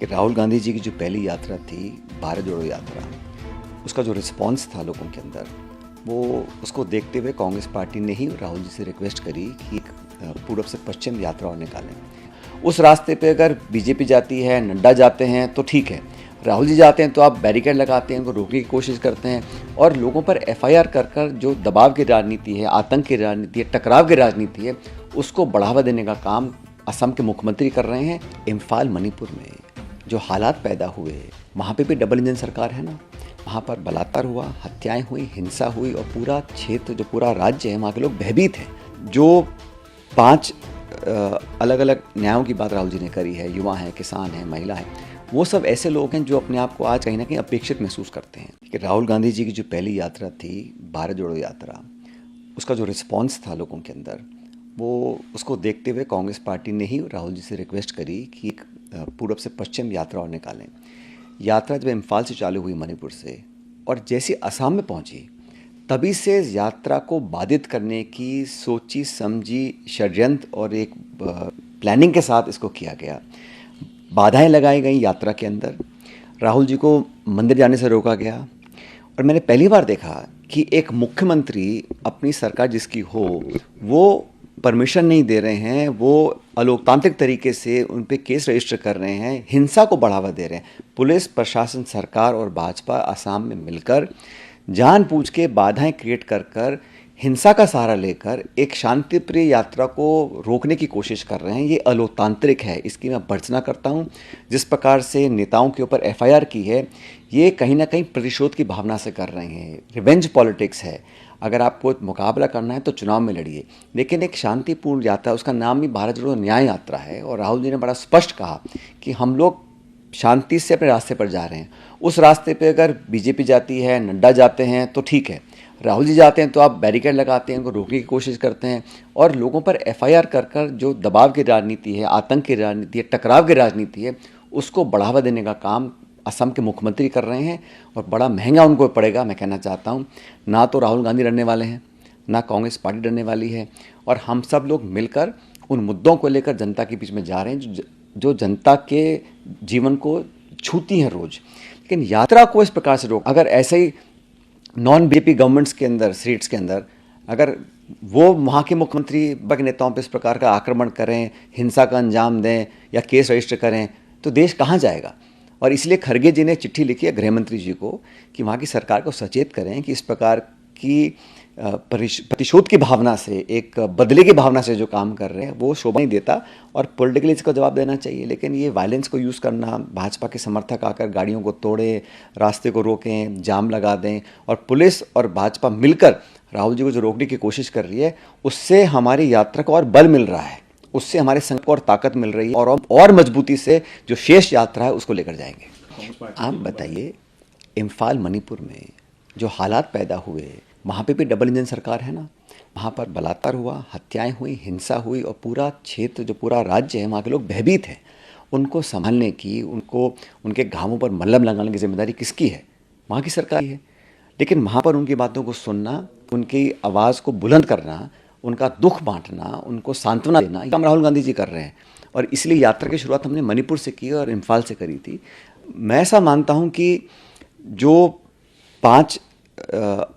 कि राहुल गांधी जी की जो पहली यात्रा थी भारत जोड़ो यात्रा, उसका जो रिस्पांस था लोगों के अंदर, वो उसको देखते हुए कांग्रेस पार्टी ने ही राहुल जी से रिक्वेस्ट करी कि एक पूरब से पश्चिम यात्रा और निकालें। उस रास्ते पे अगर बीजेपी जाती है, नड्डा जाते हैं तो ठीक है, राहुल जी जाते हैं तो आप बैरिकेड लगाते हैं, उनको रोकने की कोशिश करते हैं और लोगों पर एफआईआर कर कर जो दबाव की राजनीति है, आतंक की राजनीति है, टकराव की राजनीति है, उसको बढ़ावा देने का काम असम के मुख्यमंत्री कर रहे हैं। इम्फाल मणिपुर में जो हालात पैदा हुए, वहाँ पे भी डबल इंजन सरकार है ना, वहाँ पर बलात्कार हुआ, हत्याएं हुई, हिंसा हुई और पूरा क्षेत्र, जो पूरा राज्य है, वहाँ के लोग भयभीत हैं। जो 5 अलग अलग न्यायों की बात राहुल जी ने करी है, युवा हैं, किसान हैं, महिला हैं, वो सब ऐसे लोग हैं जो अपने आप को आज कहीं ना कहीं अपेक्षित महसूस करते हैं। कि राहुल गांधी जी की जो पहली यात्रा थी भारत जोड़ो यात्रा, उसका जो रिस्पांस था लोगों के अंदर, वो उसको देखते हुए कांग्रेस पार्टी ने ही राहुल जी से रिक्वेस्ट करी कि एक पूरब से पश्चिम यात्रा और निकालें। यात्रा जब इम्फाल से चालू हुई मणिपुर से और जैसे असम में पहुंची, तभी से यात्रा को बाधित करने की सोची समझी षड्यंत्र और एक प्लानिंग के साथ इसको किया गया। बाधाएं लगाई गई यात्रा के अंदर, राहुल जी को मंदिर जाने से रोका गया और मैंने पहली बार देखा कि एक मुख्यमंत्री अपनी सरकार जिसकी हो, वो परमिशन नहीं दे रहे हैं, वो अलोकतांत्रिक तरीके से उन पे केस रजिस्टर कर रहे हैं, हिंसा को बढ़ावा दे रहे हैं। पुलिस प्रशासन, सरकार और भाजपा असम में मिलकर जानबूझ के बाधाएं क्रिएट कर कर हिंसा का सहारा लेकर एक शांतिप्रिय यात्रा को रोकने की कोशिश कर रहे हैं। ये अलोकतांत्रिक है, इसकी मैं भर्त्सना करता हूँ। जिस प्रकार से नेताओं के ऊपर एफआईआर की है, ये कहीं ना कहीं प्रतिशोध की भावना से कर रहे हैं। रिवेंज पॉलिटिक्स है। अगर आपको मुकाबला करना है तो चुनाव में लड़िए, लेकिन एक शांतिपूर्ण यात्रा, उसका नाम ही भारत जोड़ो न्याय यात्रा है। और राहुल जी ने बड़ा स्पष्ट कहा कि हम लोग शांति से अपने रास्ते पर जा रहे हैं। उस रास्ते पे अगर बीजेपी जाती है, नड्डा जाते हैं तो ठीक है, राहुल जी जाते हैं तो आप बैरिकेड लगाते हैं, उनको रोकने की कोशिश करते हैं और लोगों पर एफआईआर कर कर जो दबाव की राजनीति है, आतंक की राजनीति है, टकराव की राजनीति है, उसको बढ़ावा देने का काम असम के मुख्यमंत्री कर रहे हैं और बड़ा महंगा उनको पड़ेगा। मैं कहना चाहता हूँ, ना तो राहुल गांधी लड़ने वाले हैं, ना कांग्रेस पार्टी लड़ने वाली है, और हम सब लोग मिलकर उन मुद्दों को लेकर जनता के बीच में जा रहे हैं जो जनता के जीवन को छूती हैं रोज। लेकिन यात्रा को इस प्रकार से रोक, अगर ऐसे ही नॉन बीजेपी गवर्नमेंट्स के अंदर, स्टेट्स के अंदर, अगर वो वहाँ के मुख्यमंत्री के नेताओं पर इस प्रकार का आक्रमण करें, हिंसा का अंजाम दें या केस रजिस्टर करें, तो देश कहाँ जाएगा। और इसलिए खरगे जी ने चिट्ठी लिखी है गृह मंत्री जी को कि वहाँ की सरकार को सचेत करें कि इस प्रकार की प्रतिशोध की भावना से, एक बदले की भावना से जो काम कर रहे हैं वो शोभा नहीं देता और पॉलिटिकली इसका जवाब देना चाहिए। लेकिन ये वायलेंस को यूज़ करना, भाजपा के समर्थक आकर गाड़ियों को तोड़ें, रास्ते को रोकें, जाम लगा दें और पुलिस और भाजपा मिलकर राहुल जी को जो रोकने की कोशिश कर रही है, उससे हमारी यात्रा को और बल मिल रहा है, उससे हमारे संघ को और ताकत मिल रही है और मजबूती से जो शेष यात्रा है उसको लेकर जाएंगे। आप बताइए, इम्फाल मणिपुर में जो हालात पैदा हुए, वहाँ पे भी डबल इंजन सरकार है ना, वहाँ पर बलात्कार हुआ, हत्याएं हुई, हिंसा हुई और पूरा क्षेत्र, जो पूरा राज्य है, वहाँ के लोग भयभीत हैं। उनको संभालने की, उनको उनके घावों पर मलहम लगाने की जिम्मेदारी किसकी है? वहाँ की सरकार है। लेकिन वहाँ पर उनकी बातों को सुनना, उनकी आवाज़ को बुलंद करना, उनका दुख बांटना, उनको सांत्वना देना, ये काम राहुल गांधी जी कर रहे हैं। और इसलिए यात्रा की शुरुआत हमने मणिपुर से की और इम्फाल से करी थी। मैं ऐसा मानता हूँ कि जो 5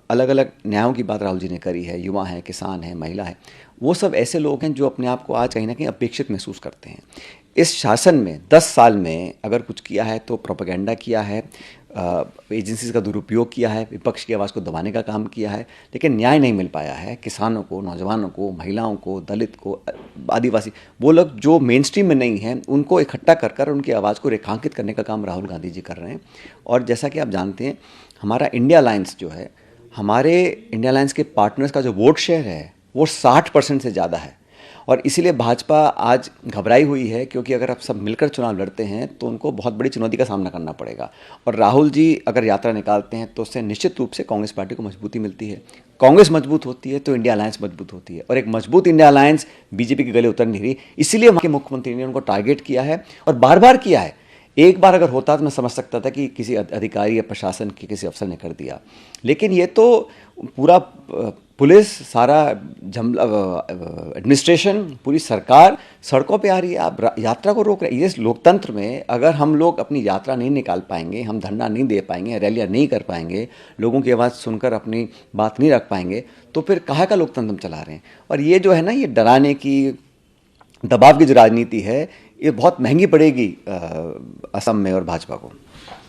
अलग अलग न्यायों की बात राहुल जी ने करी है, युवा हैं, किसान हैं, महिला हैं, वो सब ऐसे लोग हैं जो अपने आप को आज कहीं ना कहीं अपेक्षित महसूस करते हैं। इस शासन में 10 साल में अगर कुछ किया है तो प्रोपेगेंडा किया है, एजेंसीज का दुरुपयोग किया है, विपक्ष की आवाज़ को दबाने का काम किया है, लेकिन न्याय नहीं मिल पाया है किसानों को, नौजवानों को, महिलाओं को, दलित को, आदिवासी, वो लोग जो मेन स्ट्रीम में नहीं हैं, उनको इकट्ठा कर कर उनकी आवाज़ को रेखांकित करने का काम राहुल गांधी जी कर रहे हैं। और जैसा कि आप जानते हैं, हमारा इंडिया अलायंस जो है, हमारे इंडिया अलायंस के पार्टनर्स का जो वोट शेयर है वो 60% से ज़्यादा है। और इसीलिए भाजपा आज घबराई हुई है, क्योंकि अगर आप सब मिलकर चुनाव लड़ते हैं तो उनको बहुत बड़ी चुनौती का सामना करना पड़ेगा। और राहुल जी अगर यात्रा निकालते हैं तो उससे निश्चित रूप से कांग्रेस पार्टी को मजबूती मिलती है। कांग्रेस मजबूत होती है तो इंडिया अलायंस मजबूत होती है, और एक मजबूत इंडिया अलायंस बीजेपी के गले उतर नहीं रही। इसीलिए वहाँ के मुख्यमंत्री ने उनको टारगेट किया है और बार बार किया है। एक बार अगर होता तो मैं समझ सकता था कि किसी अधिकारी या प्रशासन के किसी अफसर ने कर दिया, लेकिन ये तो पूरा पुलिस, सारा एडमिनिस्ट्रेशन, पूरी सरकार सड़कों पे आ रही है। आप यात्रा को रोक रहे हैं। इस लोकतंत्र में अगर हम लोग अपनी यात्रा नहीं निकाल पाएंगे, हम धरना नहीं दे पाएंगे, रैलियाँ नहीं कर पाएंगे, लोगों की आवाज़ सुनकर अपनी बात नहीं रख पाएंगे, तो फिर कहाँ का लोकतंत्र हम चला रहे हैं। और ये जो है ना, ये डराने की, दबाव की जो राजनीति है, ये बहुत महंगी पड़ेगी असम में और भाजपा को।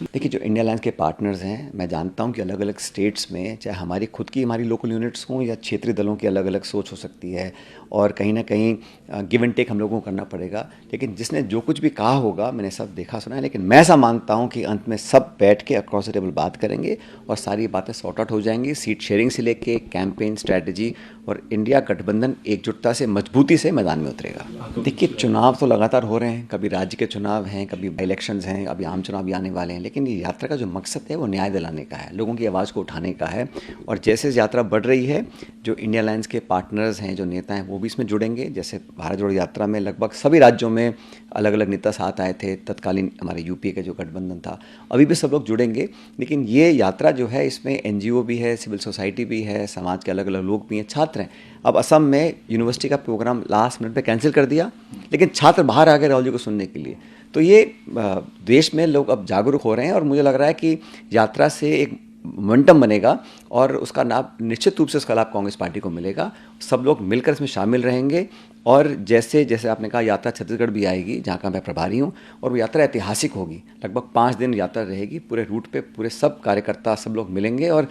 देखिए, जो इंडिया अलायंस के पार्टनर्स हैं, मैं जानता हूं कि अलग अलग स्टेट्स में, चाहे हमारी खुद की हमारी लोकल यूनिट्स हों या क्षेत्रीय दलों की अलग अलग सोच हो सकती है, और कहीं ना कहीं गिव एंड टेक हम लोगों को करना पड़ेगा। लेकिन जिसने जो कुछ भी कहा होगा, मैंने सब देखा सुना है, लेकिन मैं ऐसा मानता हूं कि अंत में सब बैठ के अक्रॉस द टेबल बात करेंगे और सारी बातें सॉर्ट आउट हो जाएंगी, सीट शेयरिंग से लेके कैंपेन स्ट्रैटेजी, और इंडिया गठबंधन एकजुटता से, मजबूती से मैदान में उतरेगा। देखिए, चुनाव तो लगातार हो रहे हैं, कभी राज्य के चुनाव हैं, कभी इलेक्शंस हैं, अभी आम चुनाव भी आने वाले हैं, लेकिन ये यात्रा का जो मकसद है वो न्याय दिलाने का है, लोगों की आवाज़ को उठाने का है। और जैसे यात्रा बढ़ रही है, जो इंडिया अलायंस के पार्टनर्स हैं, जो नेता हैं, वो भी इसमें जुड़ेंगे। जैसे भारत जोड़ो यात्रा में लगभग सभी राज्यों में अलग अलग नेता साथ आए थे, तत्कालीन हमारे यूपी का जो गठबंधन था, अभी भी सब लोग जुड़ेंगे। लेकिन ये यात्रा जो है, इसमें NGO भी है, सिविल सोसाइटी भी है, समाज के अलग अलग लोग भी हैं, छात्र हैं। अब असम में यूनिवर्सिटी का प्रोग्राम लास्ट मिनट पे कैंसिल कर दिया, लेकिन छात्र बाहर आ गए राहुल जी को सुनने के लिए। तो ये देश में लोग अब जागरूक हो रहे हैं, और मुझे लग रहा है कि यात्रा से एक मोमेंटम बनेगा, और उसका लाभ निश्चित रूप से, उसका लाभ कांग्रेस पार्टी को मिलेगा। सब लोग मिलकर इसमें शामिल रहेंगे, और जैसे जैसे आपने कहा, यात्रा छत्तीसगढ़ भी आएगी, जहाँ का मैं प्रभारी हूँ, और वो यात्रा ऐतिहासिक होगी। लगभग 5 दिन यात्रा रहेगी, पूरे रूट पे पूरे सब कार्यकर्ता, सब लोग मिलेंगे, और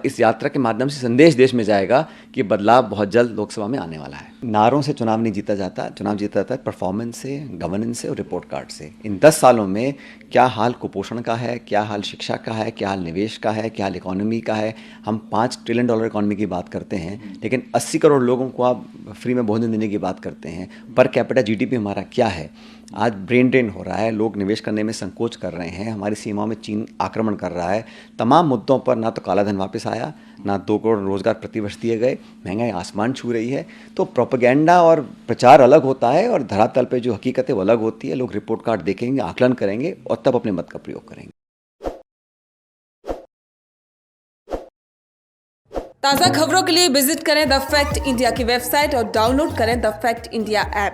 इस यात्रा के माध्यम से संदेश देश में जाएगा कि बदलाव बहुत जल्द लोकसभा में आने वाला है। नारों से चुनाव नहीं जीता जाता, चुनाव जीता जाता है परफॉर्मेंस से, गवर्नेंस से और रिपोर्ट कार्ड से। इन 10 सालों में क्या हाल कुपोषण का है, क्या हाल शिक्षा का है, क्या हाल निवेश का है, क्या हाल इकोनॉमी का है। हम $5 ट्रिलियन इकोनॉमी की बात करते हैं, लेकिन 80 करोड़ लोगों को आप फ्री में भोजन देने की बात करते हैं। पर कैपिटा GDP हमारा क्या है? आज ब्रेन ड्रेन हो रहा है, लोग निवेश करने में संकोच कर रहे हैं, हमारी सीमाओं में चीन आक्रमण कर रहा है। तमाम मुद्दों पर ना तो काला धन वापस आया, ना 2 करोड़ रोजगार प्रतिवर्ष दिए गए, महंगाई आसमान छू रही है। तो प्रोपेगेंडा और प्रचार अलग होता है, और धरातल पे जो हकीकत है वो अलग होती है। लोग रिपोर्ट कार्ड देखेंगे, आकलन करेंगे, और तब अपने मत का प्रयोग करेंगे। ताज़ा खबरों के लिए विजिट करें द फैक्ट इंडिया की वेबसाइट और डाउनलोड करें द फैक्ट इंडिया ऐप।